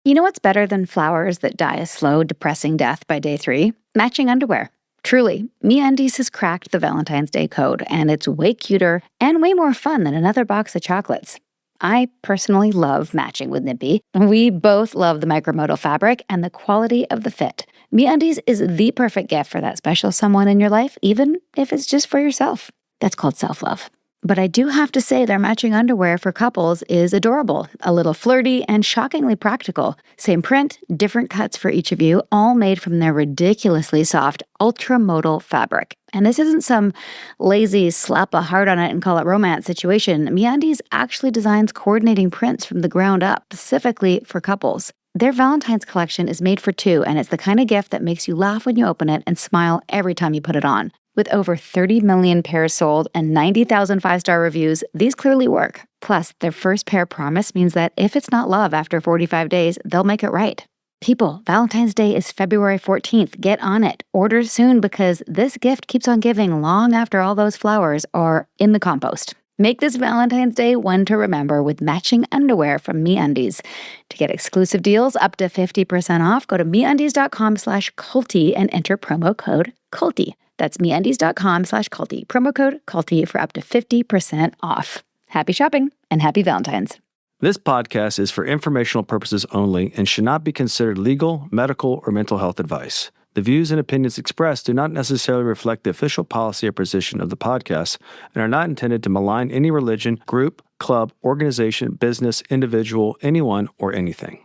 You know what's better than flowers that die a slow, depressing death by day 3? Matching underwear. Truly, MeUndies has cracked the Valentine's Day code, and it's way cuter and way more fun than another box of chocolates. I personally love matching with Nippy. We both love the micromodal fabric and the quality of the fit. MeUndies is the perfect gift for that special someone in your life, even if it's just for yourself. That's called self-love. But I do have to say their matching underwear for couples is adorable, a little flirty, and shockingly practical. Same print, different cuts for each of you, all made from their ridiculously soft, ultra-modal fabric. And this isn't some lazy slap a heart on it and call it romance situation. MeUndies actually designs coordinating prints from the ground up, specifically for couples. Their Valentine's collection is made for 2, and it's the kind of gift that makes you laugh when you open it and smile every time you put it on. With over 30 million pairs sold and 90,000 5-star reviews, these clearly work. Plus, their first pair promise means that if it's not love after 45 days, they'll make it right. People, Valentine's Day is February 14th. Get on it. Order soon because this gift keeps on giving long after all those flowers are in the compost. Make this Valentine's Day one to remember with matching underwear from MeUndies. To get exclusive deals up to 50% off, go to MeUndies.com/culty and enter promo code culty. That's MeUndies.com/culty. Promo code culty for up to 50% off. Happy shopping and happy Valentine's. This podcast is for informational purposes only and should not be considered legal, medical, or mental health advice. The views and opinions expressed do not necessarily reflect the official policy or position of the podcast and are not intended to malign any religion, group, club, organization, business, individual, anyone, or anything.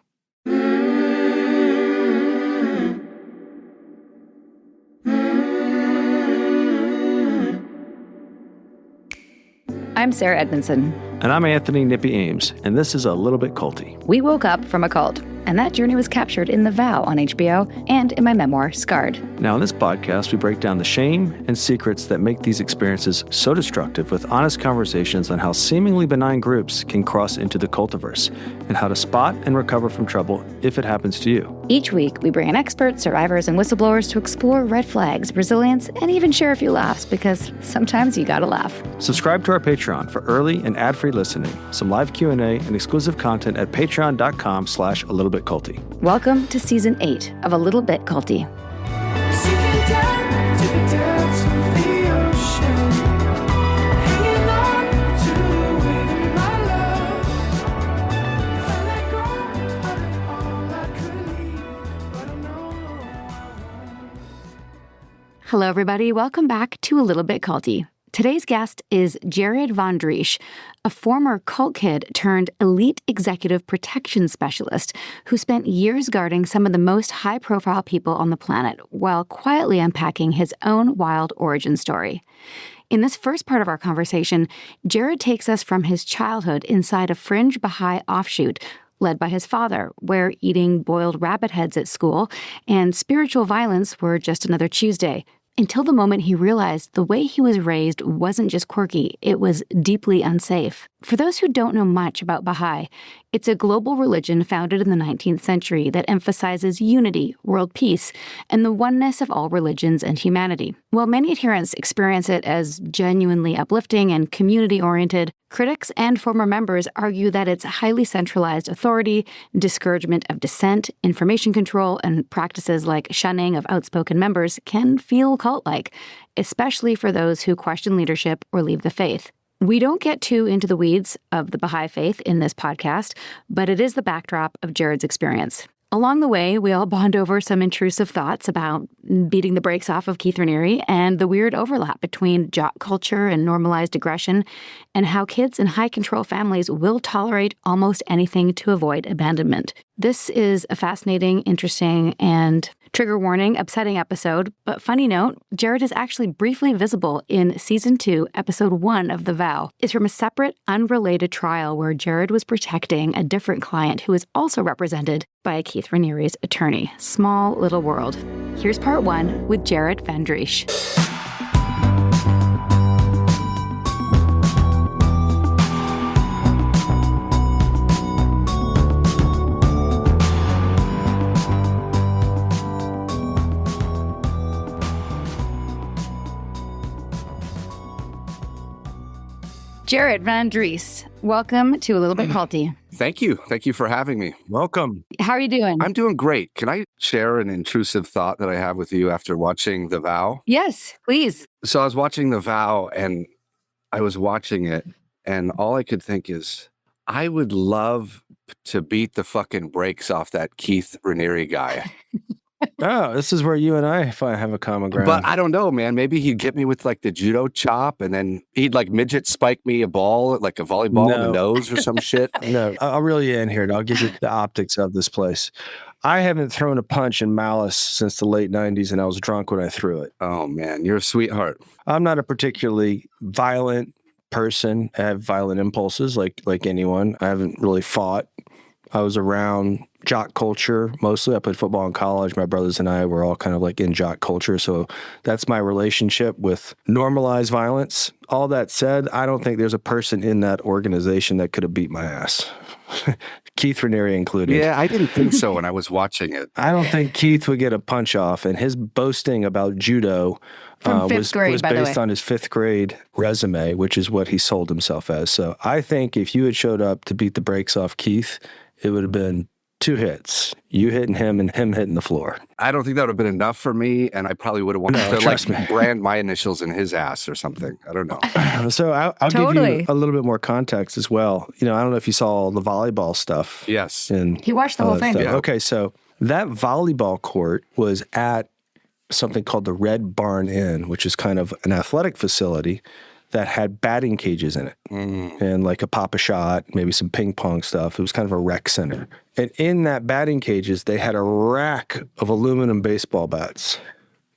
I'm Sarah Edmondson. And I'm Anthony Nippy Ames, and this is A Little Bit Culty. We woke up from a cult, and that journey was captured in The Vow on HBO and in my memoir, Scarred. Now, in this podcast, we break down the shame and secrets that make these experiences so destructive with honest conversations on how seemingly benign groups can cross into the cultiverse and how to spot and recover from trouble if it happens to you. Each week, we bring in experts, survivors, and whistleblowers to explore red flags, resilience, and even share a few laughs because sometimes you gotta laugh. Subscribe to our Patreon for early and ad-free listening, some live Q&A, and exclusive content at patreon.com/alittleBitCulty. Welcome to Season 8 of A Little Bit Culty. Hello, everybody. Welcome back to A Little Bit Culty. Today's guest is Jared Van Driessche, a former cult kid turned elite executive protection specialist who spent years guarding some of the most high-profile people on the planet while quietly unpacking his own wild origin story. In this first part of our conversation, Jared takes us from his childhood inside a fringe Bahai offshoot led by his father, where eating boiled rabbit heads at school and spiritual violence were just another Tuesday, until the moment he realized the way he was raised wasn't just quirky, it was deeply unsafe. For those who don't know much about Baha'i, it's a global religion founded in the 19th century that emphasizes unity, world peace, and the oneness of all religions and humanity. While many adherents experience it as genuinely uplifting and community-oriented, critics and former members argue that its highly centralized authority, discouragement of dissent, information control, and practices like shunning of outspoken members can feel cult-like, especially for those who question leadership or leave the faith. We don't get too into the weeds of the Baha'i faith in this podcast, but it is the backdrop of Jared's experience. Along the way, we all bond over some intrusive thoughts about beating the brakes off of Keith Raniere and the weird overlap between jock culture and normalized aggression, and how kids in high-control families will tolerate almost anything to avoid abandonment. This is a fascinating, interesting, and trigger warning, upsetting episode, but funny note, Jared is actually briefly visible in Season 2, Episode 1 of The Vow. It's from a separate, unrelated trial where Jared was protecting a different client who is also represented by Keith Raniere's attorney. Small little world. Here's part 1 with Jared Van Driessche. Jared Van Driessche, welcome to A Little Bit Culty. Thank you. Thank you for having me. Welcome. How are you doing? I'm doing great. Can I share an intrusive thought that I have with you after watching The Vow? Yes, please. So I was watching The Vow and I was watching it and all I could think is, I would love to beat the fucking brakes off that Keith Raniere guy. Oh, this is where you and I have a common ground. But I don't know, man. Maybe he'd get me with like the judo chop and then he'd like midget spike me a ball, like a volleyball in the nose or some shit. No, I'll reel you in here and I'll give you the optics of this place. I haven't thrown a punch in malice since the late 90s and I was drunk when I threw it. Oh, man. You're a sweetheart. I'm not a particularly violent person. I have violent impulses like anyone. I haven't really fought. I was around jock culture mostly. I played football in college. My brothers and I were all kind of like in jock culture. So that's my relationship with normalized violence. All that said, I don't think there's a person in that organization that could have beat my ass. Keith Raniere included. Yeah, I didn't think so when I was watching it. I don't think Keith would get a punch off. And his boasting about judo From fifth grade, was by the based way. on his fifth grade resume, which is what he sold himself as. So I think if you had showed up to beat the brakes off Keith, it would have been 2 hits. You hitting him and him hitting the floor. I don't think that would have been enough for me, and I probably would have wanted to trust like me. brand my initials in his ass or something. I don't know. So I'll give Totally. you a little bit more context as well. You know, I don't know if you saw the volleyball stuff. Yes. And He watched the whole thing. Yeah. Okay, so that volleyball court was at something called the Red Barn Inn, which is kind of an athletic facility that had batting cages in it and like a pop-a-shot, maybe some ping pong stuff. It was kind of a rec center. And in that batting cages, they had a rack of aluminum baseball bats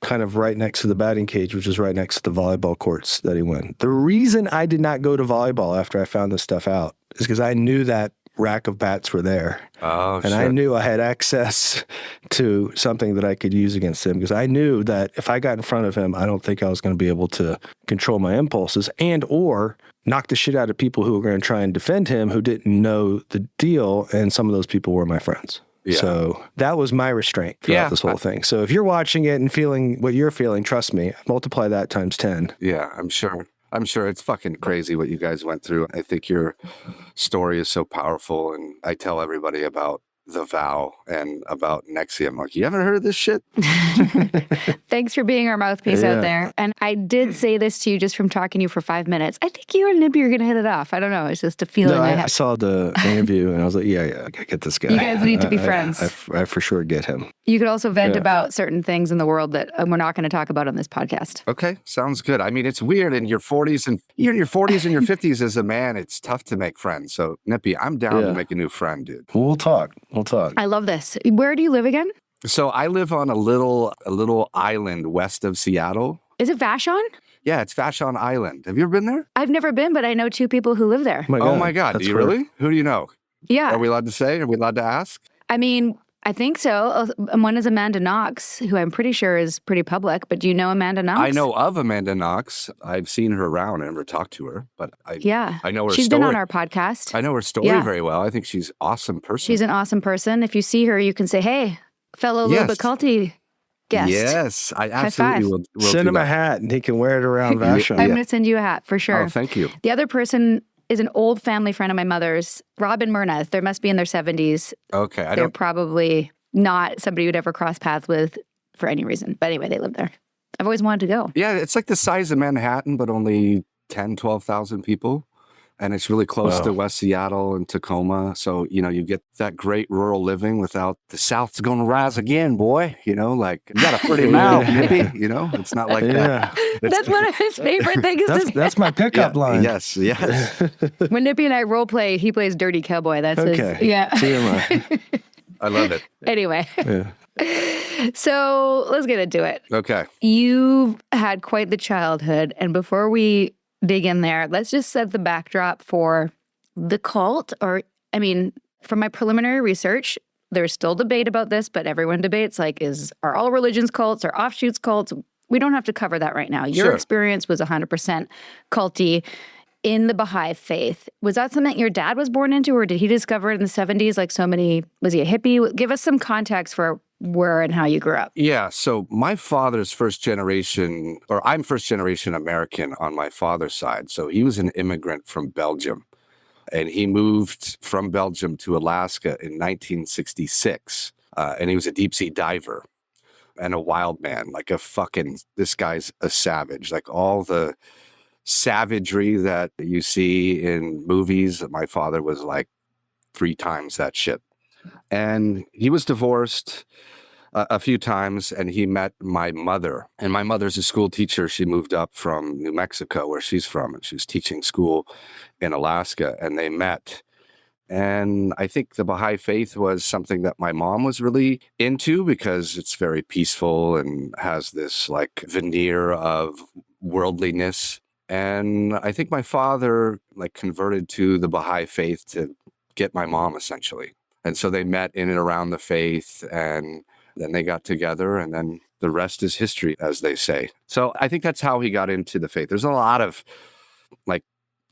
kind of right next to the batting cage, which is right next to the volleyball courts that he went. The reason I did not go to volleyball after I found this stuff out is because I knew that rack of bats were there. Oh, And I knew I had access to something that I could use against him because I knew that if I got in front of him, I don't think I was going to be able to control my impulses and or knock the shit out of people who were going to try and defend him who didn't know the deal. And some of those people were my friends. Yeah. So that was my restraint throughout this whole thing. So if you're watching it and feeling what you're feeling, trust me, multiply that times 10. Yeah, I'm sure. I'm sure it's fucking crazy what you guys went through. I think your story is so powerful, and I tell everybody about The Vow and about Nexium. Like, you haven't heard of this shit? Thanks for being our mouthpiece out there. And I did say this to you just from talking to you for 5 minutes. I think you and Nippy are going to hit it off. I don't know. It's just a feeling No, I I have. saw the interview and I was like, yeah, I get this guy. You guys need to be friends. I for sure get him. You could also vent about certain things in the world that we're not going to talk about on this podcast. Okay, sounds good. I mean, it's weird in your 40s and you're in your 40s and your 50s as a man. It's tough to make friends. So, Nippy, I'm down to make a new friend, dude. We'll talk. We'll talk. I love this. Where do you live again? So I live on a little island west of Seattle. Is it Vashon? Yeah, it's Vashon Island. Have you ever been there? I've never been, but I know 2 people who live there. Oh my God. That's Do you where- really? Who do you know? Yeah. Are we allowed to say? Are we allowed to ask? I mean, I think so. One is Amanda Knox, who I'm pretty sure is pretty public. But do you know Amanda Knox? I know of Amanda Knox. I've seen her around. I never talked to her, but I know her She's story. been on our podcast. I know her story Yeah. very well. I think she's an awesome person. She's an awesome person. If you see her, you can say, hey, fellow Little Bit Culty guest. Yes, I five. absolutely will Send do him a that. hat and he can wear it around Vashon. I'm going to send you a hat for sure. Oh, thank you. The other person is an old family friend of my mother's, Rob and Myrna. They must be in their 70s. Okay, I They're don't. probably not somebody you'd ever cross paths with for any reason. But anyway, they live there. I've always wanted to go. Yeah, it's like the size of Manhattan, but only 10, 12,000 people. And it's really close to West Seattle and Tacoma. So, you get that great rural living without the South's going to rise again, boy. Like, you got a pretty mouth, Nippy. It's not like that. That's one of his favorite things to say. That's my pickup line. Yes. When Nippy and I role play, he plays Dirty Cowboy. That's Okay. his. Yeah. TMI. I love it. Anyway. Yeah. So let's get into it. Okay. You've had quite the childhood. And before we dig in there, let's just set the backdrop for the cult. From my preliminary research, there's still debate about this, but everyone debates are all religions cults or offshoots cults? We don't have to cover that right now. Your experience was 100% culty in the Baha'i faith. Was that something your dad was born into, or did he discover it in the 70s like so many? Was he a hippie? Give us some context for where and how you grew up. Yeah. So my father's first generation, or I'm first generation American on my father's side. So he was an immigrant from Belgium. And he moved from Belgium to Alaska in 1966. And he was a deep sea diver and a wild man, like this guy's a savage. Like all the savagery that you see in movies, my father was like 3 times that shit. And he was divorced a few times, and he met my mother. And my mother's a school teacher. She moved up from New Mexico, where she's from, and she was teaching school in Alaska, and they met. And I think the Baha'i faith was something that my mom was really into because it's very peaceful and has this like veneer of worldliness. And I think my father like converted to the Baha'i faith to get my mom, essentially. And so they met in and around the faith, and then they got together, and then the rest is history, as they say. So I think that's how he got into the faith. There's a lot of like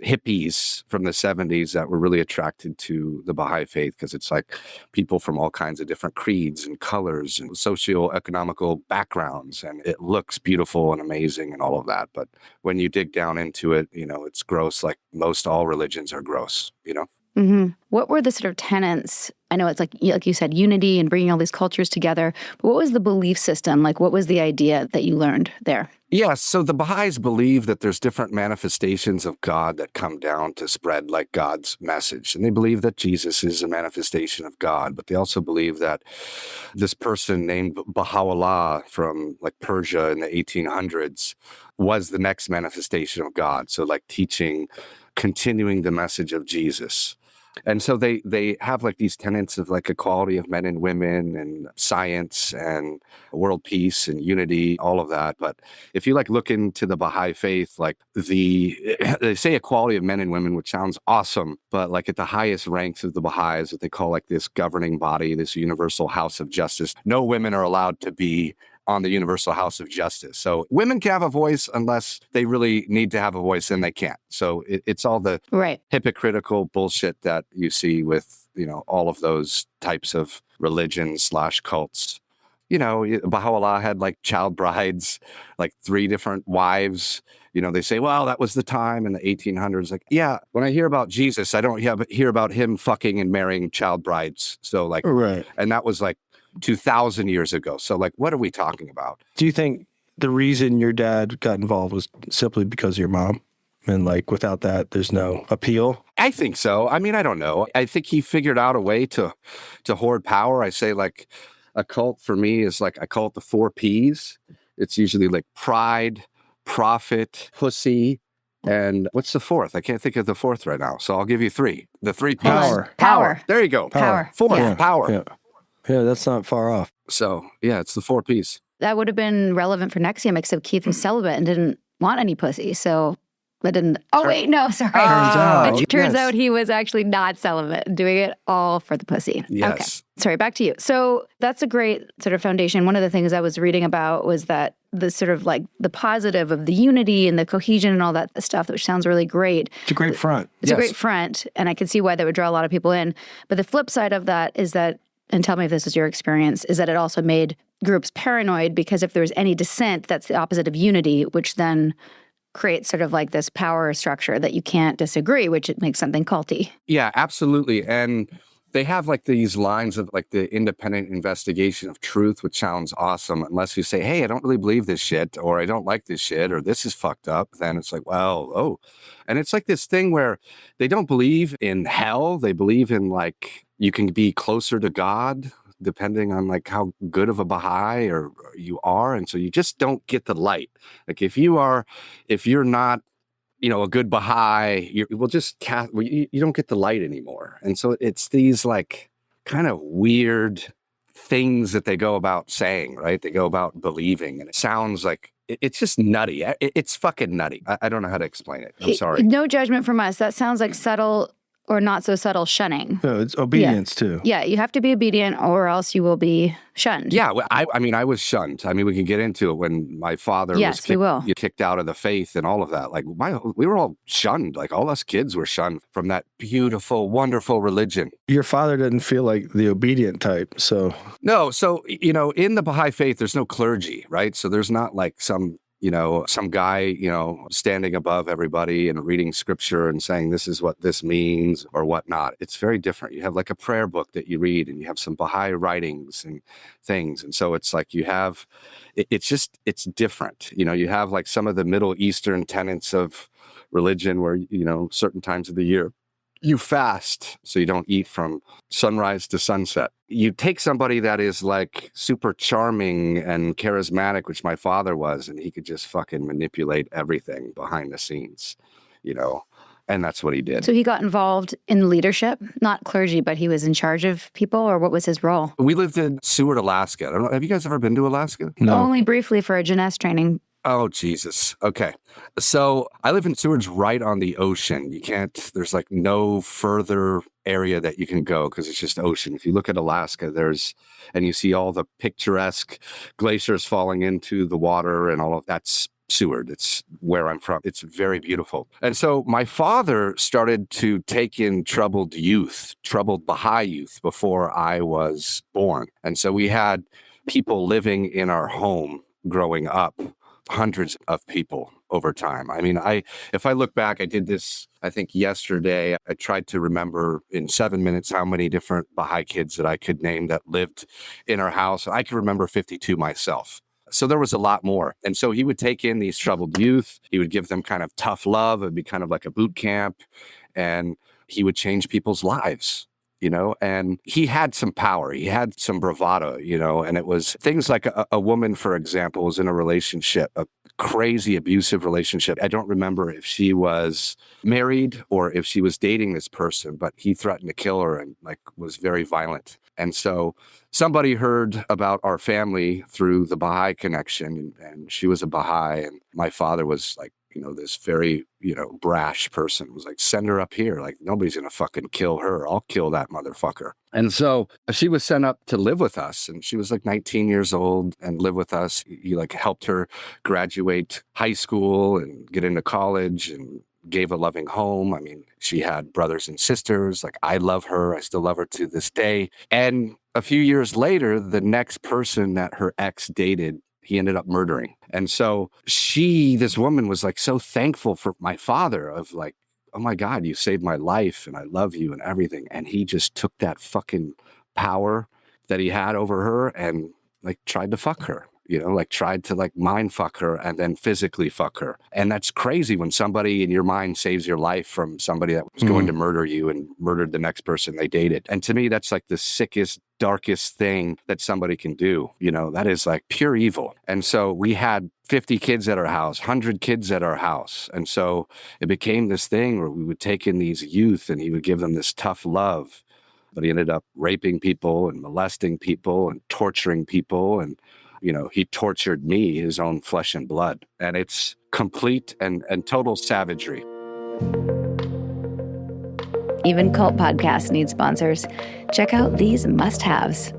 hippies from the 70s that were really attracted to the Baha'i faith because it's like people from all kinds of different creeds and colors and socioeconomical backgrounds, and it looks beautiful and amazing and all of that. But when you dig down into it, it's gross, like most all religions are gross, Mm-hmm. What were the sort of tenets? I know it's like you said, unity and bringing all these cultures together. But what was the belief system? Like, what was the idea that you learned there? Yeah, so the Baha'is believe that there's different manifestations of God that come down to spread like God's message. And they believe that Jesus is a manifestation of God, but they also believe that this person named Baha'u'llah from like Persia in the 1800s was the next manifestation of God. So like continuing the message of Jesus. And so they have like these tenets of like equality of men and women and science and world peace and unity, all of that. But if you like look into the Baha'i faith, like they say equality of men and women, which sounds awesome, but like at the highest ranks of the Baha'is, what they call like this governing body, this universal house of justice, no women are allowed to be on the universal house of justice. So women can have a voice unless they really need to have a voice, and they can't. So it's all the hypocritical bullshit that you see with, all of those types of religions / cults. Baha'u'llah had like child brides, like 3 different wives. They say, well, that was the time in the 1800s. Like, yeah, when I hear about Jesus, I don't hear about him fucking and marrying child brides. So like, and that was like 2,000 years ago. So like, what are we talking about? Do you think the reason your dad got involved was simply because of your mom? And like, without that, there's no appeal? I think so. I mean, I don't know. I think he figured out a way to hoard power. I say like a cult for me is like, I call it the 4 Ps. It's usually like pride, profit, pussy, and what's the 4th? I can't think of the 4th right now. So I'll give you 3. The 3 Ps. Power. There you go. Power. 4th, power. Yeah, that's not far off. So, yeah, it's the 4 Ps. That would have been relevant for NXIVM, except Keith was celibate and didn't want any pussy. So that didn't. Oh, wait, no, sorry. Turns out he was actually not celibate, doing it all for the pussy. Yes. Okay. Sorry, back to you. So that's a great sort of foundation. One of the things I was reading about was that the sort of like the positive of the unity and the cohesion and all that stuff, which sounds really great. It's a great front. It's a great front, and I can see why that would draw a lot of people in. But the flip side of that is that, and tell me if this is your experience, is that it also made groups paranoid because if there was any dissent, that's the opposite of unity, which then creates sort of like this power structure that you can't disagree, which it makes something culty. Yeah, absolutely. And they have like these lines of like the independent investigation of truth, which sounds awesome. Unless you say, hey, I don't really believe this shit, or I don't like this shit, or this is fucked up, then it's like, well, oh. And it's like this thing where they don't believe in hell. They believe in like you can be closer to God depending on like how good of a Baha'i or you are. And so you just don't get the light. Like if you're not, a good Baha'i, you don't get the light anymore. And so it's these like kind of weird things that they go about saying, right? They go about believing, and it sounds like it's just nutty. It's fucking nutty. I don't know how to explain it. I'm sorry. No judgment from us. That sounds like subtle or not so subtle shunning. No, it's obedience too. Yeah, you have to be obedient or else you will be shunned. Yeah, I mean, I was shunned. I mean, we can get into it when my father was kicked out of the faith and all of that. Like we were all shunned. Like all us kids were shunned from that beautiful, wonderful religion. Your father didn't feel like the obedient type, so. No, so, in the Baha'i faith, there's no clergy, right? So there's not like some some guy, standing above everybody and reading scripture and saying, this is what this means or whatnot. It's very different. You have like a prayer book that you read, and you have some Baha'i writings and things. And so it's like it's different. You have like some of the Middle Eastern tenets of religion where, certain times of the year you fast, so you don't eat from sunrise to sunset. You take somebody that is like super charming and charismatic, which my father was, and he could just fucking manipulate everything behind the scenes, and that's what he did. So he got involved in leadership, not clergy, but he was in charge of people, or what was his role? We lived in Seward, Alaska. I don't know, have you guys ever been to Alaska? No. Only briefly for a gymnast training. Oh, Jesus. Okay. So I live in Seward's right on the ocean. There's like no further area that you can go because it's just ocean. If you look at Alaska, and you see all the picturesque glaciers falling into the water and all of that's Seward. It's where I'm from. It's very beautiful. And so my father started to take in troubled Baha'i youth before I was born. And so we had people living in our home growing up. Hundreds of people over time. I mean, if I look back, I did this, I think yesterday, I tried to remember in 7 minutes how many different Baha'i kids that I could name that lived in our house. I could remember 52 myself. So there was a lot more. And so he would take in these troubled youth. He would give them kind of tough love. It'd be kind of like a boot camp. And he would change people's lives. And he had some power, he had some bravado, and it was things like a woman, for example, was in a relationship, a crazy abusive relationship. I don't remember if she was married or if she was dating this person, but he threatened to kill her and was very violent. And so somebody heard about our family through the Baha'i connection, and she was a Baha'i, and my father was like, this very, brash person was like, send her up here. Like, nobody's going to fucking kill her. I'll kill that motherfucker. And so she was sent up to live with us, and she was like 19 years old and lived with us. He helped her graduate high school and get into college and gave a loving home. I mean, she had brothers and sisters. Like, I love her. I still love her to this day. And a few years later, the next person that her ex dated, he ended up murdering. And so this woman was like so thankful for my father of like, oh my God, you saved my life and I love you and everything. And he just took that fucking power that he had over her and tried to fuck her, tried to mind fuck her and then physically fuck her. And that's crazy when somebody in your mind saves your life from somebody that was going to murder you and murdered the next person they dated. And to me, that's like the sickest, darkest thing that somebody can do. That is like pure evil. And so we had 50 kids at our house, 100 kids at our house. And so it became this thing where we would take in these youth and he would give them this tough love. But he ended up raping people and molesting people and torturing people. And, he tortured me, his own flesh and blood. And it's complete and total savagery. Even cult podcasts need sponsors. Check out these must-haves.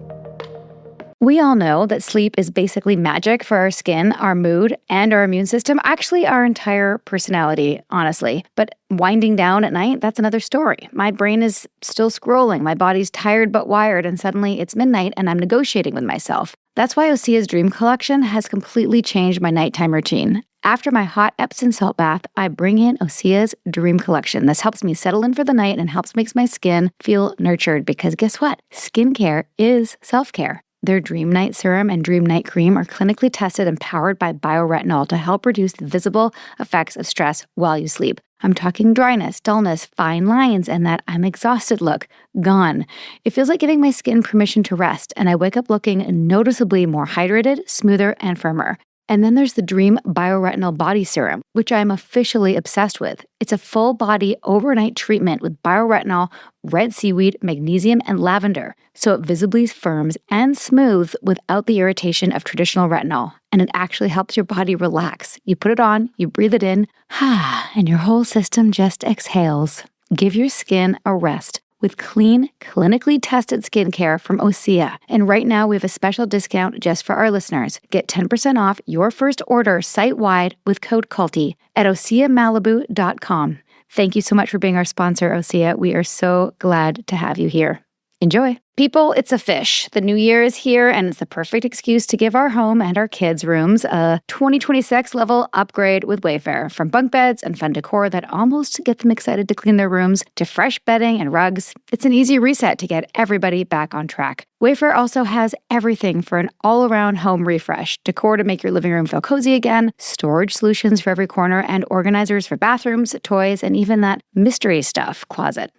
We all know that sleep is basically magic for our skin, our mood, and our immune system. Actually, our entire personality, honestly. But winding down at night, that's another story. My brain is still scrolling. My body's tired but wired, and suddenly it's midnight and I'm negotiating with myself. That's why Osea's Dream Collection has completely changed my nighttime routine. After my hot Epsom salt bath, I bring in Osea's Dream Collection. This helps me settle in for the night and helps make my skin feel nurtured because guess what? Skincare is self-care. Their Dream Night Serum and Dream Night Cream are clinically tested and powered by bioretinol to help reduce the visible effects of stress while you sleep. I'm talking dryness, dullness, fine lines, and that I'm exhausted look. Gone. It feels like giving my skin permission to rest, and I wake up looking noticeably more hydrated, smoother, and firmer. And then there's the Dream Bioretinol Body Serum, which I'm officially obsessed with. It's a full-body overnight treatment with bioretinol, red seaweed, magnesium, and lavender. So it visibly firms and smooths without the irritation of traditional retinol. And it actually helps your body relax. You put it on, you breathe it in, and your whole system just exhales. Give your skin a rest with clean, clinically tested skincare from Osea. And right now we have a special discount just for our listeners. Get 10% off your first order site-wide with code CULTY at OseaMalibu.com. Thank you so much for being our sponsor, Osea. We are so glad to have you here. Enjoy. People, it's a fish. The new year is here, and it's the perfect excuse to give our home and our kids' rooms a 2026 level upgrade with Wayfair. From bunk beds and fun decor that almost get them excited to clean their rooms, to fresh bedding and rugs, it's an easy reset to get everybody back on track. Wayfair also has everything for an all-around home refresh. Decor to make your living room feel cozy again, storage solutions for every corner, and organizers for bathrooms, toys, and even that mystery stuff closet.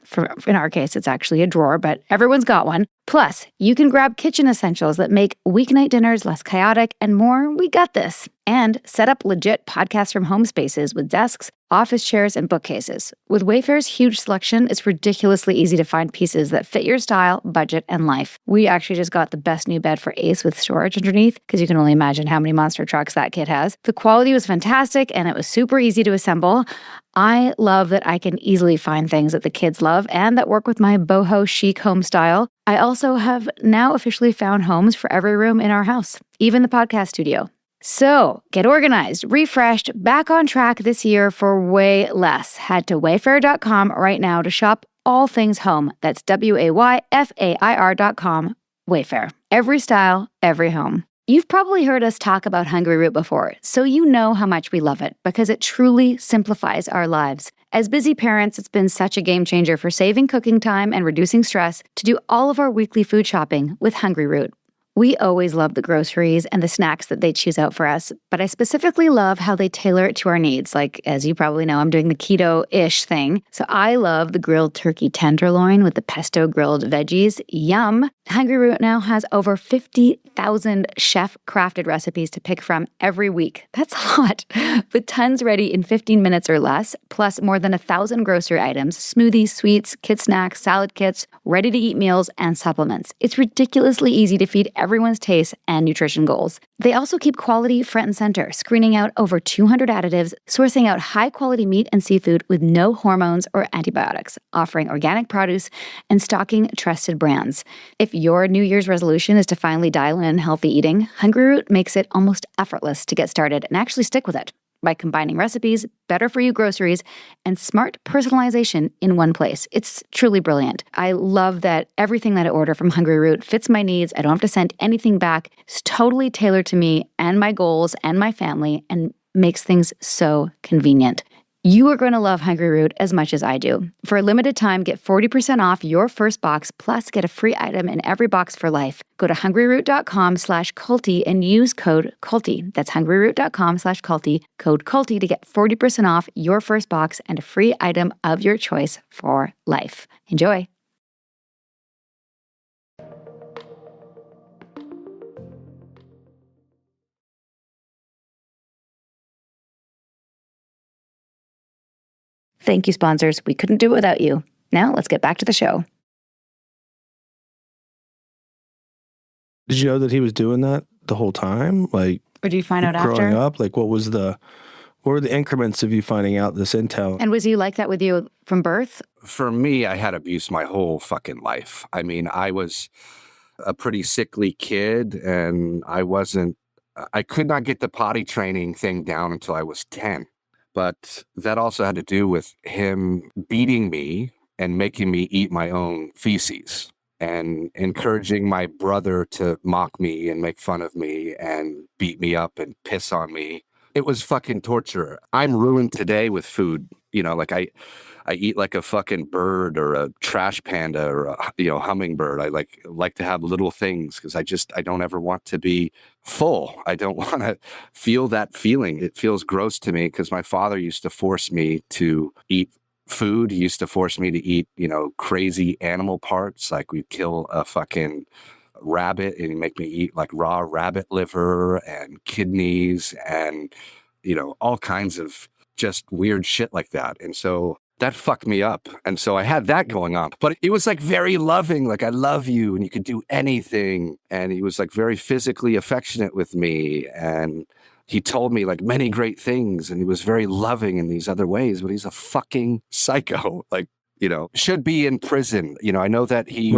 In our case, it's actually a drawer, but everyone's got one. Plus, you can grab kitchen essentials that make weeknight dinners less chaotic and more. We got this. And set up legit podcast from home spaces with desks, office chairs, and bookcases. With Wayfair's huge selection, it's ridiculously easy to find pieces that fit your style, budget, and life. We actually just got the best new bed for Ace with storage underneath, because you can only imagine how many monster trucks that kid has. The quality was fantastic, and it was super easy to assemble. I love that I can easily find things that the kids love and that work with my boho chic home style. I also have now officially found homes for every room in our house, even the podcast studio. So, get organized, refreshed, back on track this year for way less. Head to wayfair.com right now to shop all things home. That's WAYFAIR.com. Wayfair. Every style, every home. You've probably heard us talk about Hungry Root before, so you know how much we love it because it truly simplifies our lives. As busy parents, it's been such a game changer for saving cooking time and reducing stress to do all of our weekly food shopping with Hungry Root. We always love the groceries and the snacks that they choose out for us, but I specifically love how they tailor it to our needs. Like, as you probably know, I'm doing the keto-ish thing. So I love the grilled turkey tenderloin with the pesto grilled veggies. Yum! Hungry Root now has over 50,000 chef-crafted recipes to pick from every week. That's a lot, but tons ready in 15 minutes or less, plus more than 1,000 grocery items, smoothies, sweets, kid snacks, salad kits, ready-to-eat meals, and supplements. It's ridiculously easy to feed everyone's taste and nutrition goals. They also keep quality front and center, screening out over 200 additives, sourcing out high-quality meat and seafood with no hormones or antibiotics, offering organic produce, and stocking trusted brands. If your New Year's resolution is to finally dial in healthy eating, Hungry Root makes it almost effortless to get started and actually stick with it by combining recipes, better-for-you groceries, and smart personalization in one place. It's truly brilliant. I love that everything that I order from Hungry Root fits my needs. I don't have to send anything back. It's totally tailored to me and my goals and my family and makes things so convenient. You are going to love Hungry Root as much as I do. For a limited time, get 40% off your first box, plus get a free item in every box for life. Go to hungryroot.com/culty and use code culty. That's hungryroot.com/culty, code culty to get 40% off your first box and a free item of your choice for life. Enjoy. Thank you, sponsors. We couldn't do it without you. Now, let's get back to the show. Did you know that he was doing that the whole time? Like, or did you find out growing after? up? Like, what were the increments of you finding out this intel? And was he like that with you from birth? For me, I had abuse my whole fucking life. I mean, I was a pretty sickly kid, and I could not get the potty training thing down until I was 10. But that also had to do with him beating me and making me eat my own feces and encouraging my brother to mock me and make fun of me and beat me up and piss on me. It was fucking torture. I'm ruined today with food. You know, like I eat like a fucking bird or a trash panda or a, hummingbird. I like to have little things because I don't ever want to be full. I don't want to feel that feeling. It feels gross to me because my father used to force me to eat food. He used to force me to eat, crazy animal parts. Like we'd kill a fucking rabbit and he'd make me eat like raw rabbit liver and kidneys and, all kinds of just weird shit like that. And so that fucked me up. And so I had that going on, but it was like very loving. Like, I love you and you could do anything. And he was like very physically affectionate with me. And he told me like many great things. And he was very loving in these other ways, but he's a fucking psycho. Like, should be in prison. I know that he's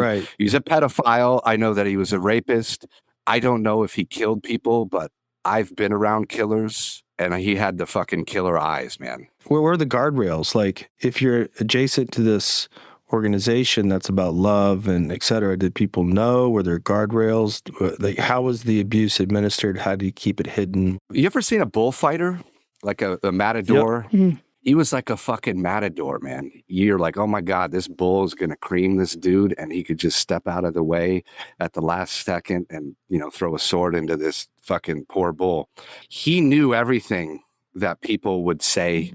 a pedophile. I know that he was a rapist. I don't know if he killed people, but I've been around killers. And he had the fucking killer eyes, man. Where were the guardrails? Like, if you're adjacent to this organization that's about love and et cetera, did people know? Were there guardrails? Like, how was the abuse administered? How do you keep it hidden? You ever seen a bullfighter? Like a matador? Yep. Mm-hmm. He was like a fucking matador, man. You're like, oh my God, this bull is going to cream this dude. And he could just step out of the way at the last second and, throw a sword into this fucking poor bull. He knew everything that people would say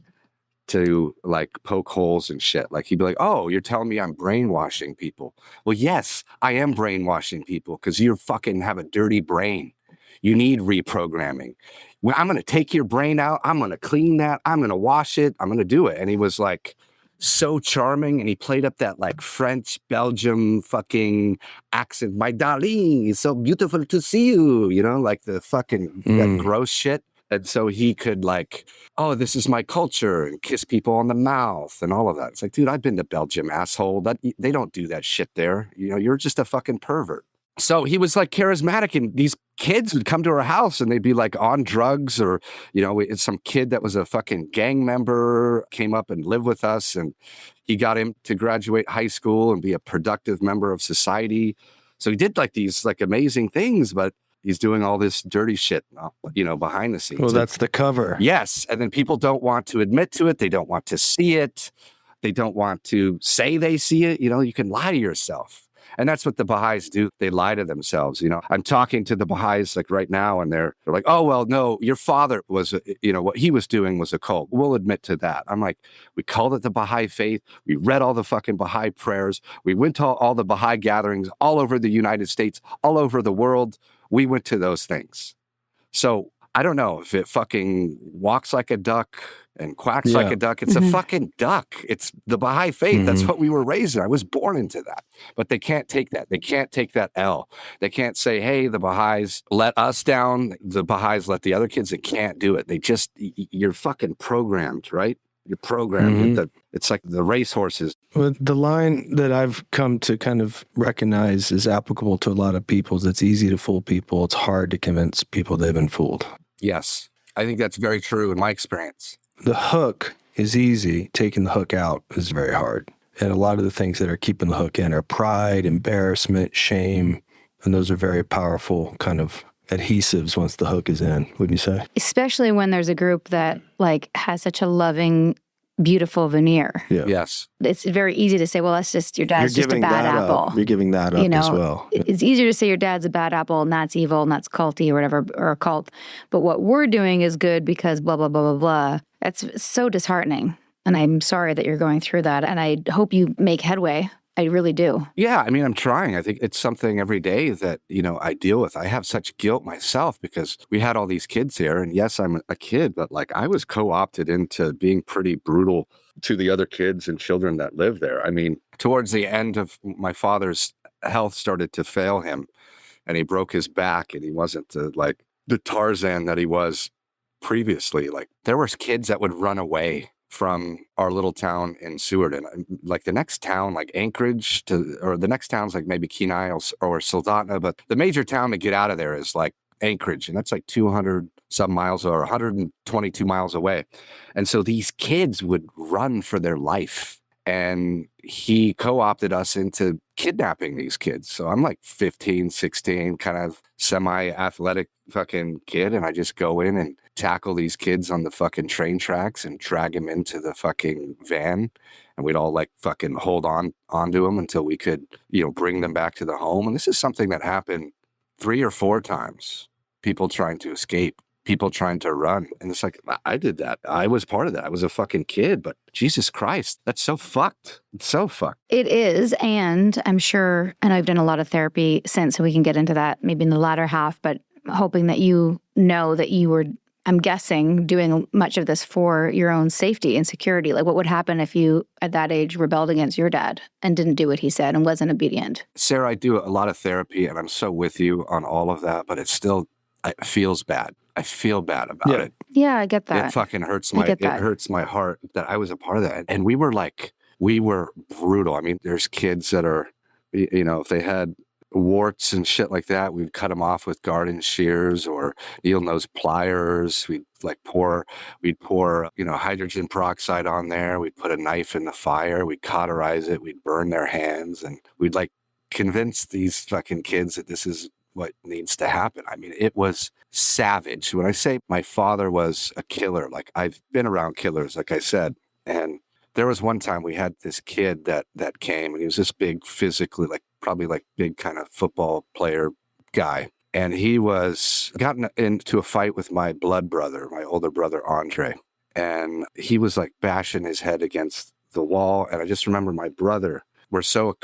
to like poke holes and shit. Like he'd be like, oh, you're telling me I'm brainwashing people. Well, yes, I am brainwashing people because you fucking have a dirty brain. You need reprogramming. Well, I'm going to take your brain out. I'm going to clean that. I'm going to wash it. I'm going to do it. And he was like so charming. And he played up that like French, Belgium fucking accent. My darling, it's so beautiful to see you. Like the fucking that gross shit. And so he could like, oh, this is my culture, and kiss people on the mouth and all of that. It's like, dude, I've been to Belgium, asshole. They don't do that shit there. You're just a fucking pervert. So he was like charismatic, and these kids would come to our house and they'd be like on drugs, or, it's some kid that was a fucking gang member came up and lived with us, and he got him to graduate high school and be a productive member of society. So he did like these like amazing things, but he's doing all this dirty shit, behind the scenes. Well, that's the cover. Yes. And then people don't want to admit to it. They don't want to see it. They don't want to say they see it. You can lie to yourself. And that's what the Baha'is do. They lie to themselves. I'm talking to the Baha'is like right now, and they're like, oh, well, no, your father was, what he was doing was a cult. We'll admit to that. I'm like, we called it the Baha'i faith. We read all the fucking Baha'i prayers. We went to all the Baha'i gatherings all over the United States, all over the world. We went to those things. So I don't know if it fucking walks like a duck and quacks like a duck. It's a fucking duck. It's the Baha'i faith. That's what we were raised in. I was born into that. But they can't take that. They can't take that L. They can't say, hey, the Baha'is let us down. The Baha'is let the other kids. They can't do it. You're fucking programmed, right? You're programmed. It's like the racehorses. Well, the line that I've come to kind of recognize is applicable to a lot of people is it's easy to fool people. It's hard to convince people they've been fooled. Yes. I think that's very true in my experience. The hook is easy. Taking the hook out is very hard. And a lot of the things that are keeping the hook in are pride, embarrassment, shame. And those are very powerful kind of adhesives once the hook is in, wouldn't you say? Especially when there's a group that like has such a loving, beautiful veneer. Yeah. Yes. It's very easy to say, well, that's just your dad's just a bad apple. You're giving that up as well. It's easier to say your dad's a bad apple and that's evil and that's culty or whatever, or a cult. But what we're doing is good because blah, blah, blah, blah, blah. That's so disheartening. And I'm sorry that you're going through that. And I hope you make headway. I really do. Yeah, I mean, I'm trying. I think it's something every day that, I deal with. I have such guilt myself because we had all these kids here. And yes, I'm a kid, but like I was co-opted into being pretty brutal to the other kids and children that live there. I mean, towards the end of my father's health started to fail him and he broke his back and he wasn't the Tarzan that he was previously. Like there was kids that would run away from our little town in Seward, like the next town, like Anchorage or the next town's like maybe Kenai or Soldotna, but the major town to get out of there is like Anchorage, and that's like 200 some miles or 122 miles away. And so these kids would run for their life, and he co-opted us into kidnapping these kids. So I'm like 15, 16, kind of semi-athletic fucking kid, and I just go in and tackle these kids on the fucking train tracks and drag them into the fucking van, and we'd all like fucking hold onto them until we could, bring them back to the home. And this is something that happened 3 or 4 times. People trying to escape, people trying to run. And it's like, I did that. I was part of that. I was a fucking kid, but Jesus Christ, that's so fucked. It's so fucked. It is. And I'm sure, and I've done a lot of therapy since, so we can get into that maybe in the latter half, but hoping that you know that you were, I'm guessing, doing much of this for your own safety and security. Like what would happen if you, at that age, rebelled against your dad and didn't do what he said and wasn't obedient? Sarah, I do a lot of therapy and I'm so with you on all of that, but it feels bad. I feel bad about it. Yeah, I get that. It fucking hurts hurts my heart that I was a part of that. And we were brutal. I mean, there's kids that are, if they had warts and shit like that, we'd cut them off with garden shears or needle-nose pliers. We'd pour, hydrogen peroxide on there. We'd put a knife in the fire. We'd cauterize it. We'd burn their hands, and we'd convince these fucking kids that this is what needs to happen. I mean, it was savage. When I say my father was a killer, I've been around killers, like I said, and there was one time we had this kid that came, and he was this big physically, probably big kind of football player guy. And he was gotten into a fight with my blood brother, my older brother, Andre. And he was bashing his head against the wall. And I just remember my brother, we're so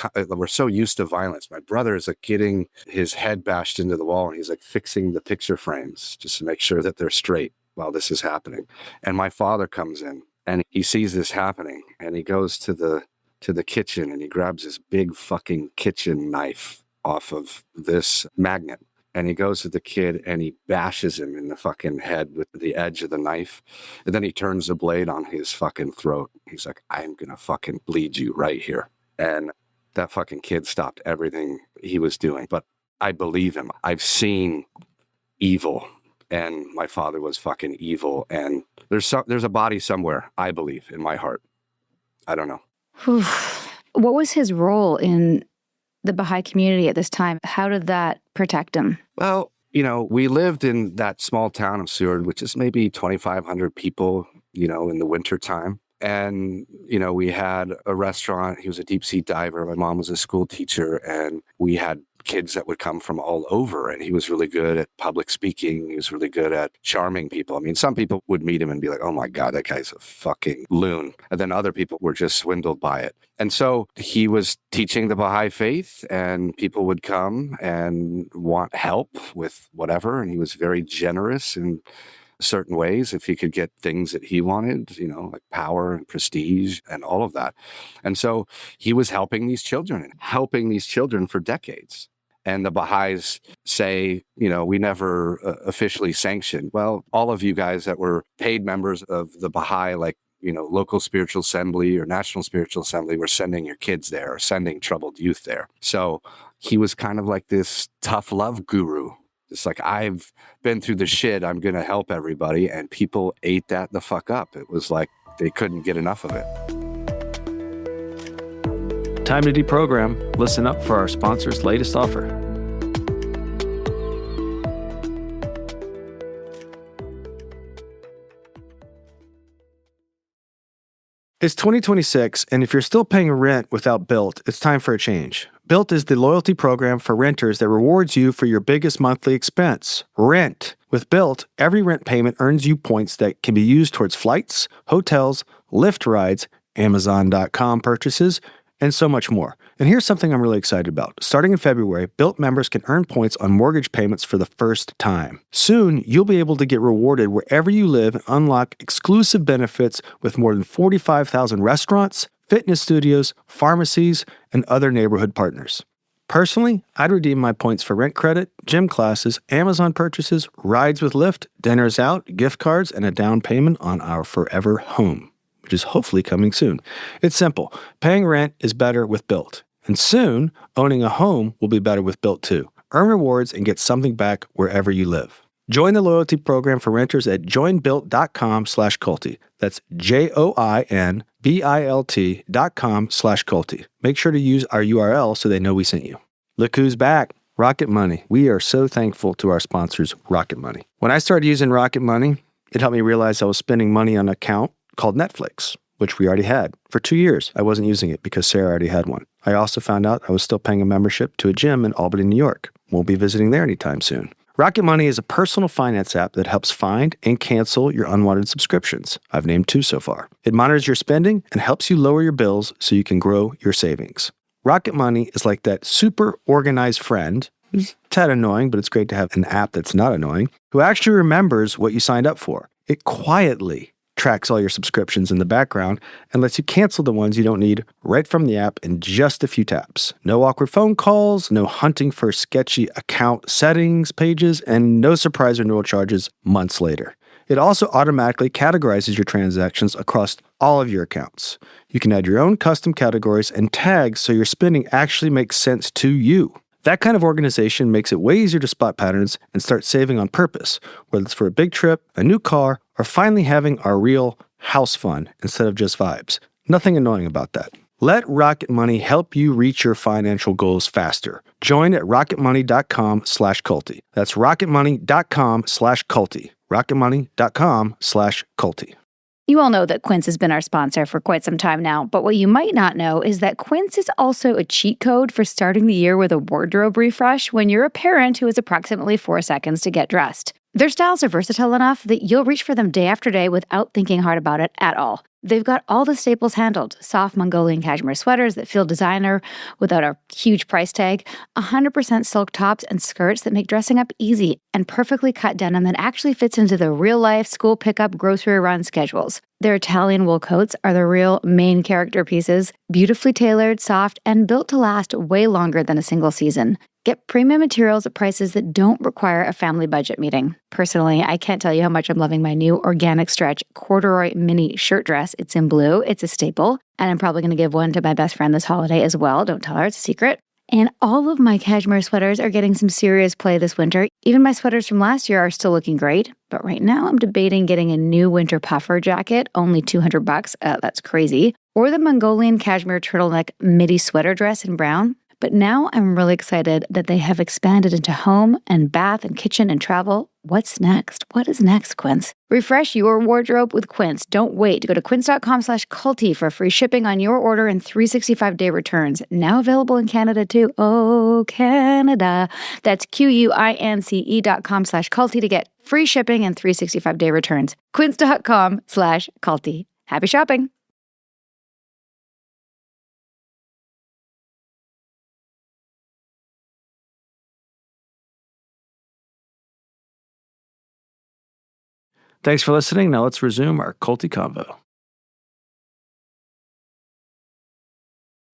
used to violence. My brother is getting his head bashed into the wall, and he's fixing the picture frames just to make sure that they're straight while this is happening. And my father comes in, and he sees this happening, and he goes to the kitchen, and he grabs this big fucking kitchen knife off of this magnet. And he goes to the kid, and he bashes him in the fucking head with the edge of the knife. And then he turns the blade on his fucking throat. He's like, I'm going to fucking bleed you right here. And that fucking kid stopped everything he was doing. But I believe him. I've seen evil. And my father was fucking evil. And there's a body somewhere, I believe, in my heart. I don't know. What was his role in the Baha'i community at this time? How did that protect him? Well, we lived in that small town of Seward, which is maybe 2,500 people, in the wintertime. And, we had a restaurant. He was a deep sea diver. My mom was a school teacher, and we had kids that would come from all over. And he was really good at public speaking. He was really good at charming people. I mean, some people would meet him and be like, oh my God, that guy's a fucking loon. And then other people were just swindled by it. And so he was teaching the Baha'i faith, and people would come and want help with whatever. And he was very generous in certain ways if he could get things that he wanted, like power and prestige and all of that. And so he was helping these children for decades. And the Baha'is say, we never officially sanctioned. Well, all of you guys that were paid members of the Baha'i, local spiritual assembly or national spiritual assembly, were sending your kids there or sending troubled youth there. So he was kind of like this tough love guru. It's I've been through the shit. I'm going to help everybody. And people ate that the fuck up. It was they couldn't get enough of it. Time to deprogram. Listen up for our sponsor's latest offer. It's 2026, and if you're still paying rent without Built, it's time for a change. Built is the loyalty program for renters that rewards you for your biggest monthly expense, rent. With Built, every rent payment earns you points that can be used towards flights, hotels, Lyft rides, Amazon.com purchases, and so much more. And here's something I'm really excited about. Starting in February, Built members can earn points on mortgage payments for the first time. Soon, you'll be able to get rewarded wherever you live and unlock exclusive benefits with more than 45,000 restaurants, fitness studios, pharmacies, and other neighborhood partners. Personally, I'd redeem my points for rent credit, gym classes, Amazon purchases, rides with Lyft, dinners out, gift cards, and a down payment on our forever home, which is hopefully coming soon. It's simple. Paying rent is better with Built. And soon, owning a home will be better with Built too. Earn rewards and get something back wherever you live. Join the loyalty program for renters at joinbuilt.com/culty. That's joinbilt.com/culty. Make sure to use our URL so they know we sent you. Look who's back. Rocket Money. We are so thankful to our sponsors, Rocket Money. When I started using Rocket Money, it helped me realize I was spending money on an account called Netflix, which we already had. For 2 years, I wasn't using it because Sarah already had one. I also found out I was still paying a membership to a gym in Albany, New York. Won't be visiting there anytime soon. Rocket Money is a personal finance app that helps find and cancel your unwanted subscriptions. I've named 2 so far. It monitors your spending and helps you lower your bills so you can grow your savings. Rocket Money is like that super organized friend who's a tad annoying, but it's great to have an app that's not annoying, who actually remembers what you signed up for. It quietly tracks all your subscriptions in the background and lets you cancel the ones you don't need right from the app in just a few taps. No awkward phone calls, no hunting for sketchy account settings pages, and no surprise renewal charges months later. It also automatically categorizes your transactions across all of your accounts. You can add your own custom categories and tags so your spending actually makes sense to you. That kind of organization makes it way easier to spot patterns and start saving on purpose, whether it's for a big trip, a new car, or finally having our real house fun instead of just vibes. Nothing annoying about that. Let Rocket Money help you reach your financial goals faster. Join at rocketmoney.com/culty. That's rocketmoney.com/culty. rocketmoney.com/culty. You all know that Quince has been our sponsor for quite some time now, but what you might not know is that Quince is also a cheat code for starting the year with a wardrobe refresh when you're a parent who has approximately 4 seconds to get dressed. Their styles are versatile enough that you'll reach for them day after day without thinking hard about it at all. They've got all the staples handled: soft Mongolian cashmere sweaters that feel designer without a huge price tag, 100% silk tops and skirts that make dressing up easy, and perfectly cut denim that actually fits into the real-life school pickup grocery run schedules. Their Italian wool coats are the real main character pieces, beautifully tailored, soft, and built to last way longer than a single season. Get premium materials at prices that don't require a family budget meeting. Personally, I can't tell you how much I'm loving my new organic stretch corduroy mini shirt dress. It's in blue, it's a staple, and I'm probably going to give one to my best friend this holiday as well. Don't tell her, it's a secret. And all of my cashmere sweaters are getting some serious play this winter. Even my sweaters from last year are still looking great. But right now I'm debating getting a new winter puffer jacket, only $200. That's crazy. Or the Mongolian cashmere turtleneck midi sweater dress in brown. But now I'm really excited that they have expanded into home and bath and kitchen and travel. What's next? What is next, Quince? Refresh your wardrobe with Quince. Don't wait. Go to quince.com/culty for free shipping on your order and 365-day returns. Now available in Canada too. Oh, Canada. That's QUINCE.com/culty to get free shipping and 365-day returns. Quince.com/culty. Happy shopping. Thanks for listening. Now let's resume our culty convo.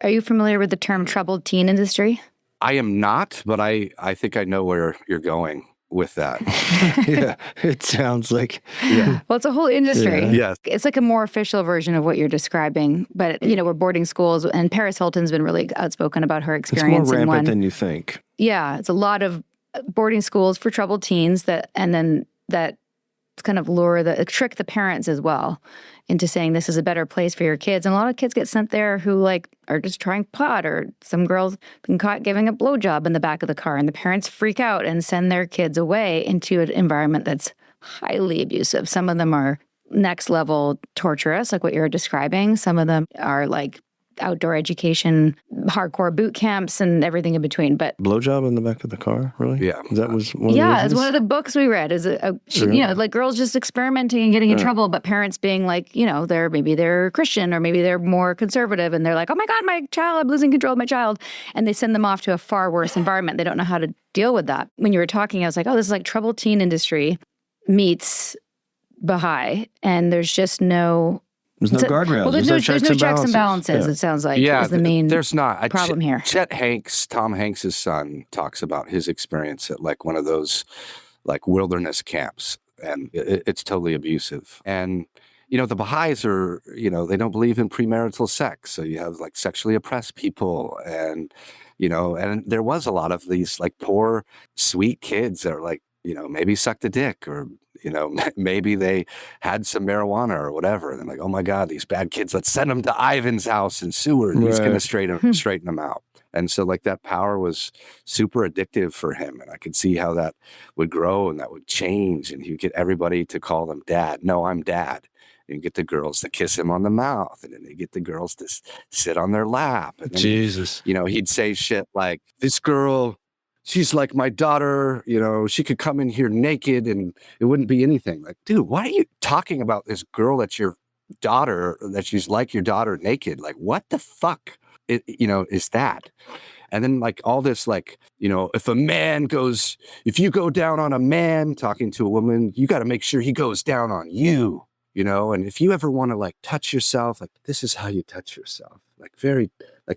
Are you familiar with the term troubled teen industry? I am not, but I think I know where you're going with that. Yeah, it sounds like. Yeah. Well, it's a whole industry. Yeah. Yes. It's like a more official version of what you're describing. But, we're boarding schools, and Paris Hilton's been really outspoken about her It's experience more in rampant one. than you think. Yeah, it's a lot of boarding schools for troubled teens that kind of trick the parents as well into saying this is a better place for your kids. And a lot of kids get sent there who are just trying pot, or some girls been caught giving a blowjob in the back of the car, and the parents freak out and send their kids away into an environment that's highly abusive. Some of them are next level torturous, like what you're describing. Some of them are like outdoor education, hardcore boot camps, and everything in between. But Blowjob in the back of the car, really? Yeah. That was one of the it's reasons? one of the books we read. Is like girls just experimenting and getting in trouble, but parents being like, they're Christian, or maybe they're more conservative, and they're like, oh my God, my child, I'm losing control of my child, and they send them off to a far worse environment. They don't know how to deal with that. When you were talking, I was like, oh, this is like troubled teen industry meets Bahai, and there's just no. There's no guardrails. Well, there's no checks and balances. Yeah. It sounds like Yeah, is the main there's not. problem here. Chet Hanks, Tom Hanks' son, talks about his experience at like one of those like wilderness camps, and it's totally abusive. And the Baha'is are, they don't believe in premarital sex, so you have like sexually oppressed people, and and there was a lot of these like poor, sweet kids that are like, maybe sucked a dick, or maybe they had some marijuana or whatever. And they're like, oh my God, these bad kids, let's send them to Ivan's house in Seward. He's going to straighten them out. And so like that power was super addictive for him. And I could see how that would grow and that would change. And he'd get everybody to call him dad. No, I'm dad. And you get the girls to kiss him on the mouth. And then they get the girls to sit on their lap. And then, Jesus. He'd say shit like, this girl, she's like my daughter, she could come in here naked and it wouldn't be anything. Like, dude, why are you talking about this girl that's your daughter, that she's like your daughter naked? Like, what the fuck, is that? And then like all this, like, if you go down on a man talking to a woman, you got to make sure he goes down on you, and if you ever want to like touch yourself, like this is how you touch yourself.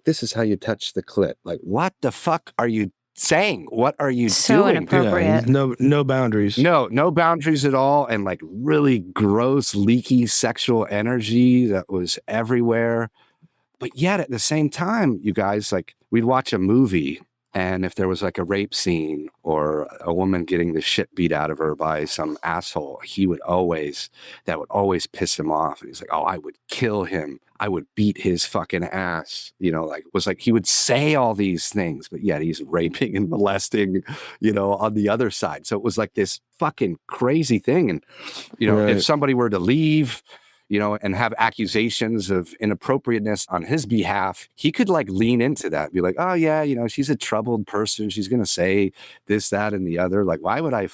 This is how you touch the clit. Like, what the fuck are you saying? What are you so doing? Inappropriate. Yeah, no boundaries. No boundaries at all. And like really gross, leaky sexual energy that was everywhere. But yet at the same time, you guys, like we'd watch a movie And if there was like a rape scene or a woman getting the shit beat out of her by some asshole, that would always piss him off. And he's like, oh, I would kill him. I would beat his fucking ass. He would say all these things, but yet he's raping and molesting, on the other side. So it was like this fucking crazy thing. And, Right. if somebody were to leave, and have accusations of inappropriateness on his behalf, he could like lean into that and be like, oh yeah, she's a troubled person. She's going to say this, that, and the other. Like, why would I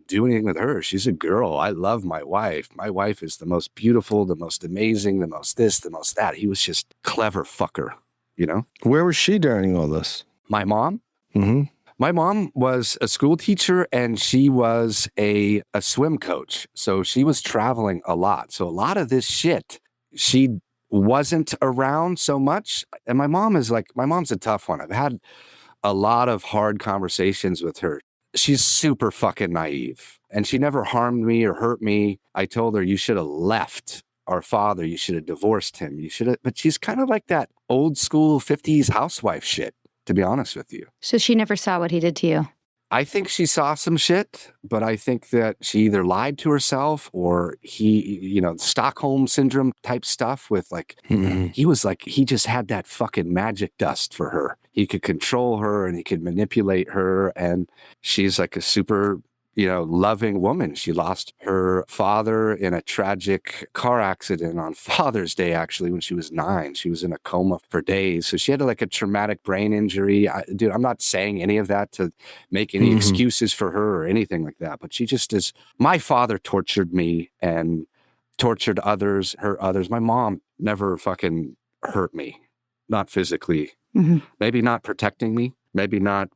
do anything with her? She's a girl. I love my wife. My wife is the most beautiful, the most amazing, the most this, the most that. He was just clever fucker, Where was she during all this? My mom? Mm-hmm. My mom was a school teacher and she was a swim coach. So she was traveling a lot. So a lot of this shit, she wasn't around so much. And my mom's a tough one. I've had a lot of hard conversations with her. She's super fucking naive and she never harmed me or hurt me. I told her, you should have left our father. You should have divorced him. But she's kind of like that old school 50s housewife shit, to be honest with you. So she never saw what he did to you? I think she saw some shit, but I think that she either lied to herself or he, Stockholm syndrome type stuff with he just had that fucking magic dust for her. He could control her and he could manipulate her. And she's like a super, loving woman. She lost her father in a tragic car accident on Father's Day, actually, when she was 9. She was in a coma for days. So she had a traumatic brain injury. I'm not saying any of that to make any excuses for her or anything like that, but she just is. My father tortured me and tortured others, hurt others. My mom never fucking hurt me, not physically, maybe not protecting me, maybe not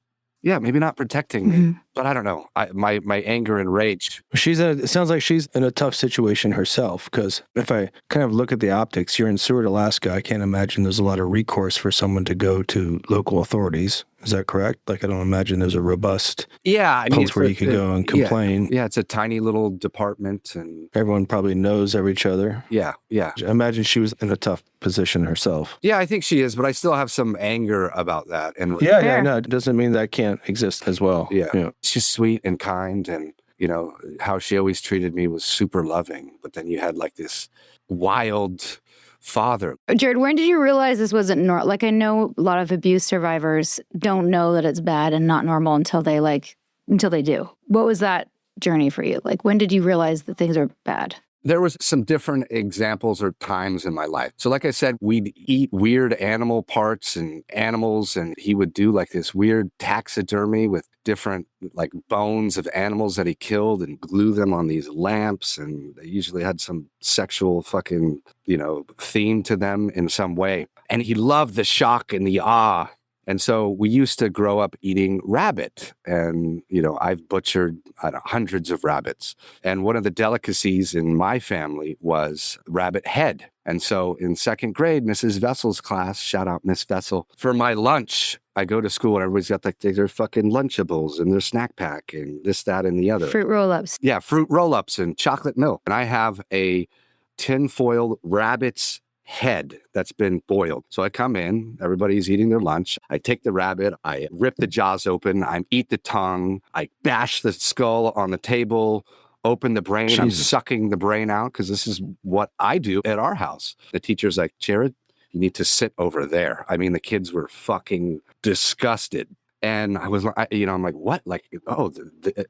protecting me, but I don't know. My anger and rage. It sounds like she's in a tough situation herself, because if I kind of look at the optics, you're in Seward, Alaska. I can't imagine there's a lot of recourse for someone to go to local authorities. Is that correct? I don't imagine there's a robust place where you could go and complain. Yeah, it's a tiny little department and everyone probably knows each other. Yeah. I imagine she was in a tough position herself. Yeah, I think she is, but I still have some anger about that. And no, it doesn't mean that can't exist as well. Yeah. She's sweet and kind, and how she always treated me was super loving. But then you had this wild father. Jared, when did you realize this wasn't normal? I know a lot of abuse survivors don't know that it's bad and not normal until they do. What was that journey for you? When did you realize that things are bad? There was some different examples or times in my life. So like I said, we'd eat weird animal parts and animals, and he would do this weird taxidermy with different bones of animals that he killed and glue them on these lamps. And they usually had some sexual fucking, theme to them in some way. And he loved the shock and the awe. And so we used to grow up eating rabbit, and, I've butchered hundreds of rabbits. And one of the delicacies in my family was rabbit head. And so in 2nd grade, Mrs. Vessel's class, shout out Miss Vessel, for my lunch, I go to school and everybody's got their fucking Lunchables and their snack pack and this, that, and the other. Fruit roll-ups. Yeah, fruit roll-ups and chocolate milk. And I have a tinfoil rabbit's head that's been boiled. So I come in, everybody's eating their lunch. I take the rabbit, I rip the jaws open, I eat the tongue, I bash the skull on the table, open the brain. Jesus. I'm sucking the brain out because this is what I do at our house. The teacher's like, Jared, you need to sit over there. I mean, the kids were fucking disgusted. And I was, I'm like, what?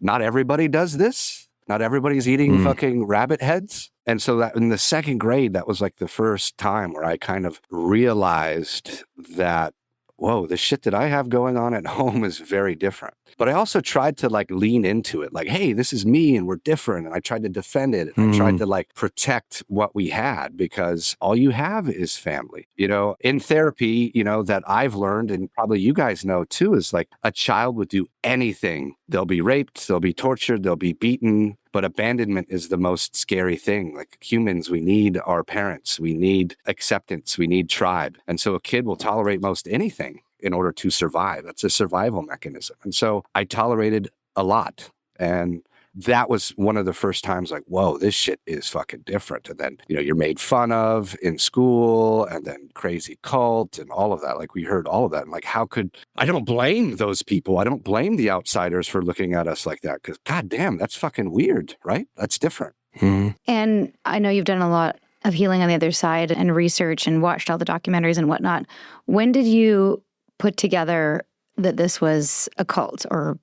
Not everybody does this? Not everybody's eating fucking rabbit heads? And so that in the 2nd grade, that was the first time where I kind of realized that, whoa, the shit that I have going on at home is very different. But I also tried to lean into it. Hey, this is me and we're different. And I tried to defend it. And I tried to protect what we had, because all you have is family. In therapy, that I've learned, and probably you guys know too, is a child would do anything. They'll be raped, they'll be tortured, they'll be beaten. But abandonment is the most scary thing. Humans, we need our parents. We need acceptance. We need tribe. And so a kid will tolerate most anything in order to survive. That's a survival mechanism. And so I tolerated a lot. And that was one of the first times like, whoa, this shit is fucking different. And then, you're made fun of in school, and then crazy cult and all of that. Like, we heard all of that. And like, I don't blame those people. I don't blame the outsiders for looking at us like that, because goddamn, that's fucking weird, right? That's different. Mm-hmm. And I know you've done a lot of healing on the other side and research and watched all the documentaries and whatnot. When did you put together that this was a cult, or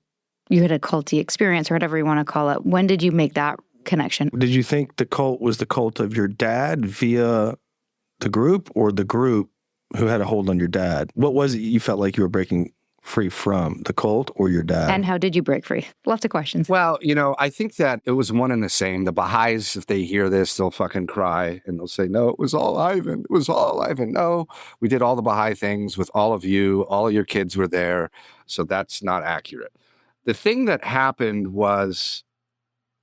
you had a culty experience, or whatever you want to call it? When did you make that connection? Did you think the cult was the cult of your dad via the group, or the group who had a hold on your dad? What was it you felt like you were breaking free from, the cult or your dad? And how did you break free? Lots of questions. Well, I think that it was one and the same. The Baha'is, if they hear this, they'll fucking cry and they'll say, no, it was all Ivan. It was all Ivan. No, we did all the Baha'i things with all of you. All of your kids were there. So that's not accurate. The thing that happened was,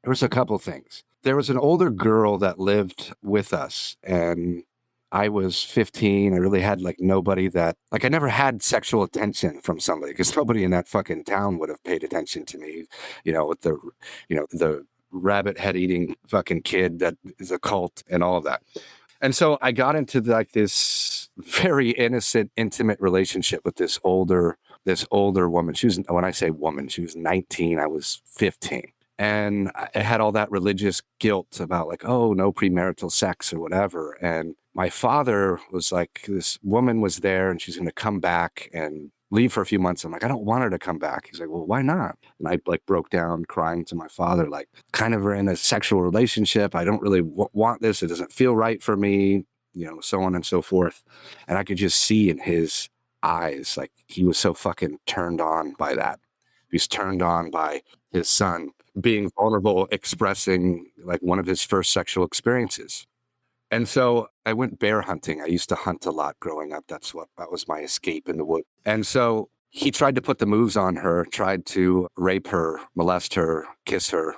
there was a couple things. There was an older girl that lived with us, and I was 15. I really had nobody that, I never had sexual attention from somebody, because nobody in that fucking town would have paid attention to me, with the rabbit head eating fucking kid that is a cult and all of that. And so I got into this very innocent, intimate relationship with this older woman. When I say woman, she was 19. I was 15. And I had all that religious guilt about no premarital sex or whatever. And my father was like, this woman was there and she's going to come back and leave for a few months. I'm like, I don't want her to come back. He's like, well, why not? And I broke down crying to my father, kind of in a sexual relationship. I don't really want this. It doesn't feel right for me, so on and so forth. And I could just see in his eyes, he was so fucking turned on by that. He's turned on by his son being vulnerable, expressing one of his first sexual experiences. And so I went bear hunting. I used to hunt a lot growing up. That was my escape in the woods. And so he tried to put the moves on her, tried to rape her, molest her, kiss her,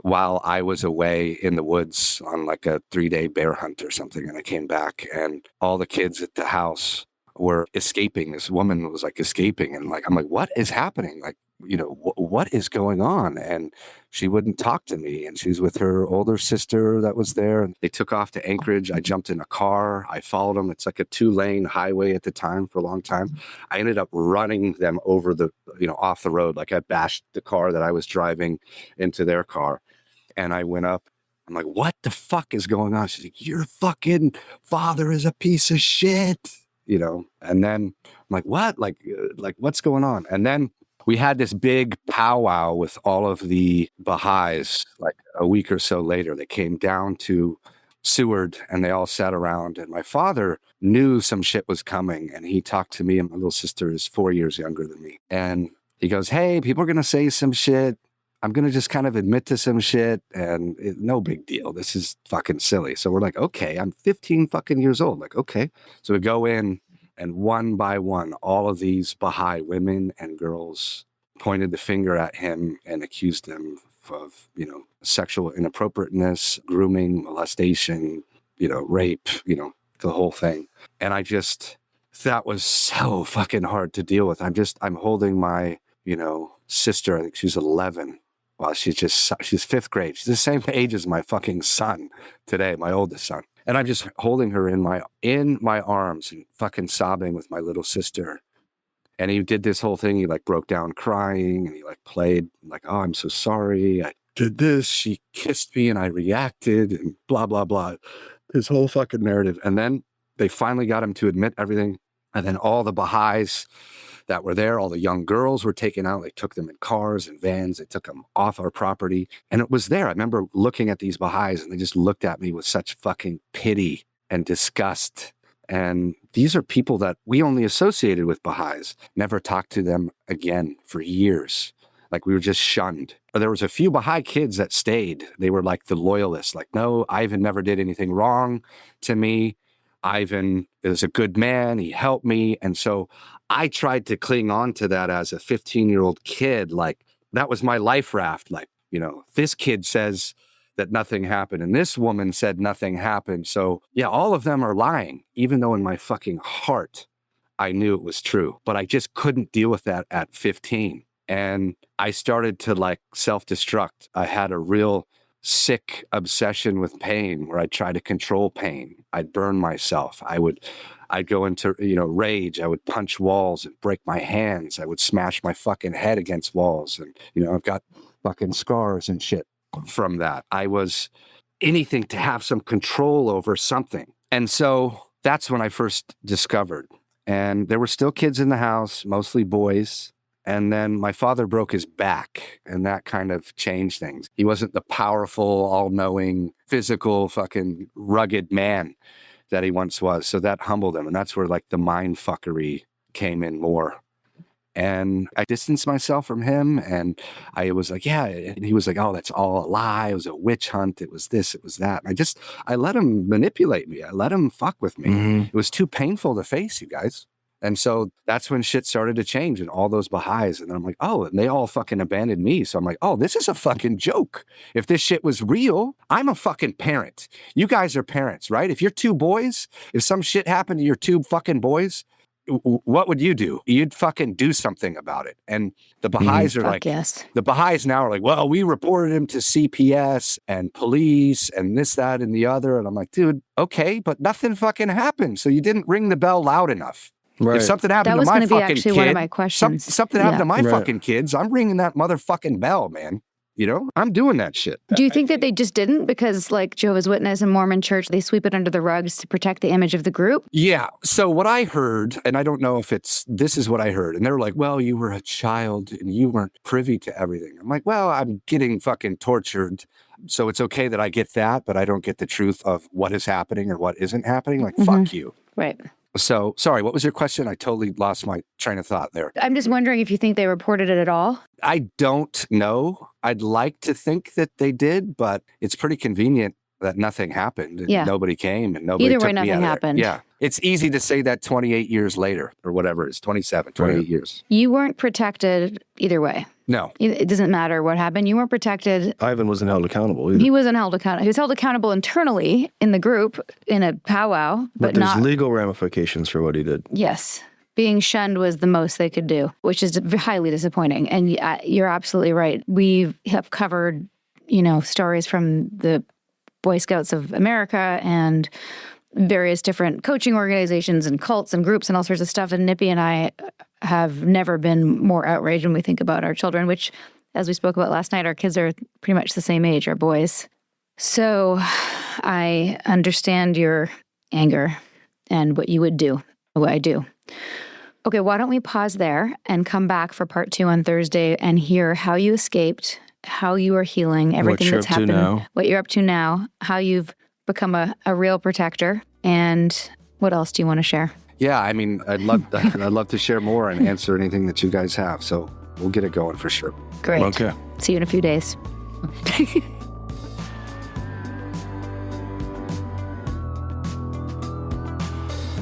while I was away in the woods on a 3-day bear hunt or something. And I came back and all the kids at the house were escaping. This woman was escaping. And I'm like, what is happening? What is going on? And she wouldn't talk to me. And she's with her older sister that was there. And they took off to Anchorage. I jumped in a car. I followed them. It's a 2-lane highway at the time for a long time. I ended up running them over off the road. I bashed the car that I was driving into their car. And I went up. I'm like, what the fuck is going on? She's like, your fucking father is a piece of shit. And then I'm like, what? What's going on? And then we had this big powwow with all of the Baha'is, a week or so later. They came down to Seward and they all sat around. And my father knew some shit was coming. And he talked to me, and my little sister is 4 years younger than me. And he goes, hey, people are going to say some shit. I'm going to just kind of admit to some shit, and no big deal. This is fucking silly. So we're like, okay, I'm 15 fucking years old. Okay. So we go in, and one by one, all of these Baha'i women and girls pointed the finger at him and accused him of, sexual inappropriateness, grooming, molestation, rape, the whole thing. And that was so fucking hard to deal with. I'm holding my, sister. I think she's 11. Well, she's fifth grade. She's the same age as my fucking son today, my oldest son. And I'm just holding her in my arms and fucking sobbing with my little sister. And he did this whole thing. He broke down crying, and he played oh, I'm so sorry. I did this. She kissed me and I reacted, and blah, blah, blah. This whole fucking narrative. And then they finally got him to admit everything. And then all the Baha'is that were there, all the young girls were taken out. They took them in cars and vans. They took them off our property. And it was there. I remember looking at these Baha'is, and they just looked at me with such fucking pity and disgust. And these are people that we only associated with Baha'is, never talked to them again for years. We were just shunned. There was a few Baha'i kids that stayed. They were the loyalists. No, Ivan never did anything wrong to me. Ivan is a good man. He helped me. And so I tried to cling on to that as a 15-year-old kid. That was my life raft. This kid says that nothing happened, and this woman said nothing happened. So yeah, all of them are lying, even though in my fucking heart, I knew it was true. But I just couldn't deal with that at 15. And I started to like self-destruct. I had a real sick obsession with pain where I'd try to control pain. I'd burn myself. I'd go into, rage. I would punch walls and break my hands. I would smash my fucking head against walls. And, I've got fucking scars and shit from that. I was anything to have some control over something. And so that's when I first discovered. And there were still kids in the house, mostly boys. And then my father broke his back, and that kind of changed things. He wasn't the powerful, all-knowing, physical, fucking rugged man that he once was. So that humbled him. And that's where like the mind fuckery came in more. And I distanced myself from him. And I was like, yeah. And he was like, oh, that's all a lie. It was a witch hunt. It was this, it was that. And I let him manipulate me. I let him fuck with me. Mm-hmm. It was too painful to face, you guys. And so that's when shit started to change and all those Baha'is. And then I'm like, oh, and they all fucking abandoned me. So I'm like, oh, this is a fucking joke. If this shit was real, I'm a fucking parent. You guys are parents, right? If you're two boys, if some shit happened to your two fucking boys, what would you do? You'd fucking do something about it. And the Baha'is are like, yes. The Baha'is now are like, well, we reported him to CPS and police and this, that, and the other. And I'm like, dude, okay, but nothing fucking happened. So you didn't ring the bell loud enough. Right. If something happened to my fucking kid, one of my questions. Something happened to my fucking kids, I'm ringing that motherfucking bell, man. I'm doing that shit. Do you think that they just didn't? Because like Jehovah's Witness and Mormon Church, they sweep it under the rugs to protect the image of the group? Yeah. So what I heard, and I don't know if this is what I heard. And they were like, well, you were a child and you weren't privy to everything. I'm like, well, I'm getting fucking tortured. So it's okay that I get that, but I don't get the truth of what is happening or what isn't happening. Like, fuck you. Right. So, sorry, what was your question? I totally lost my train of thought there. I'm just wondering if you think they reported it at all? I don't know. I'd like to think that they did, but it's pretty convenient that nothing happened. And nobody came and nobody Either took way, nothing happened. Yeah. It's easy to say that 28 years later or whatever it is, 27, 28 years. You weren't protected either way. No. It doesn't matter what happened. You weren't protected. Ivan wasn't held accountable either. He wasn't held accountable. He was held accountable internally in the group in a powwow, but there's not legal ramifications for what he did. Yes. Being shunned was the most they could do, which is highly disappointing. And you're absolutely right. We have covered, stories from the Boy Scouts of America and various different coaching organizations and cults and groups and all sorts of stuff. And Nippy and I have never been more outraged when we think about our children, which, as we spoke about last night, our kids are pretty much the same age, our boys. So I understand your anger and what you would do, what I do. Okay, why don't we pause there and come back for part 2 on Thursday and hear how you escaped, how you are healing, everything that's happened, what you're up to now, how you've become a real protector, and what else do you want to share? Yeah, I mean, I'd love to share more and answer anything that you guys have. So we'll get it going for sure. Great. Okay. See you in a few days.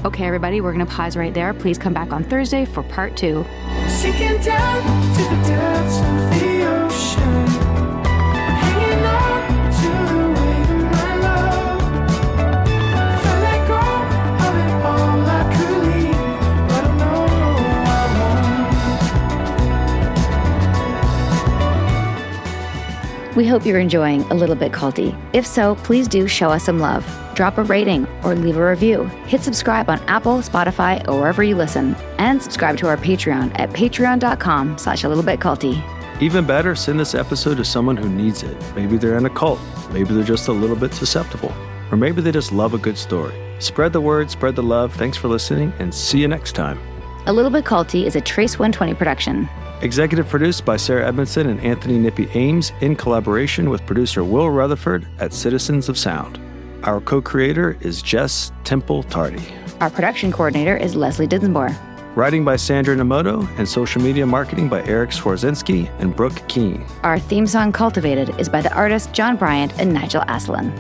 Okay, everybody, we're going to pause right there. Please come back on Thursday for part 2. Sinking down to the depths of the ocean, hanging on to the wave of my love. If I let go of it all, I could leave, but I know I won't. We hope you're enjoying A Little Bit Culty. If so, please do show us some love. Drop a rating or leave a review. Hit subscribe on Apple, Spotify, or wherever you listen. And subscribe to our Patreon at patreon.com/alittlebitculty. Even better, send this episode to someone who needs it. Maybe they're in a cult. Maybe they're just a little bit susceptible. Or maybe they just love a good story. Spread the word, spread the love. Thanks for listening, and see you next time. A Little Bit Culty is a Trace 120 production. Executive produced by Sarah Edmondson and Anthony Nippy Ames in collaboration with producer Will Rutherford at Citizens of Sound. Our co-creator is Jess Temple Tardy. Our production coordinator is Leslie Dinsmore. Writing by Sandra Namoto and social media marketing by Eric Swarzinski and Brooke Keene. Our theme song, Cultivated, is by the artists John Bryant and Nigel Aslan.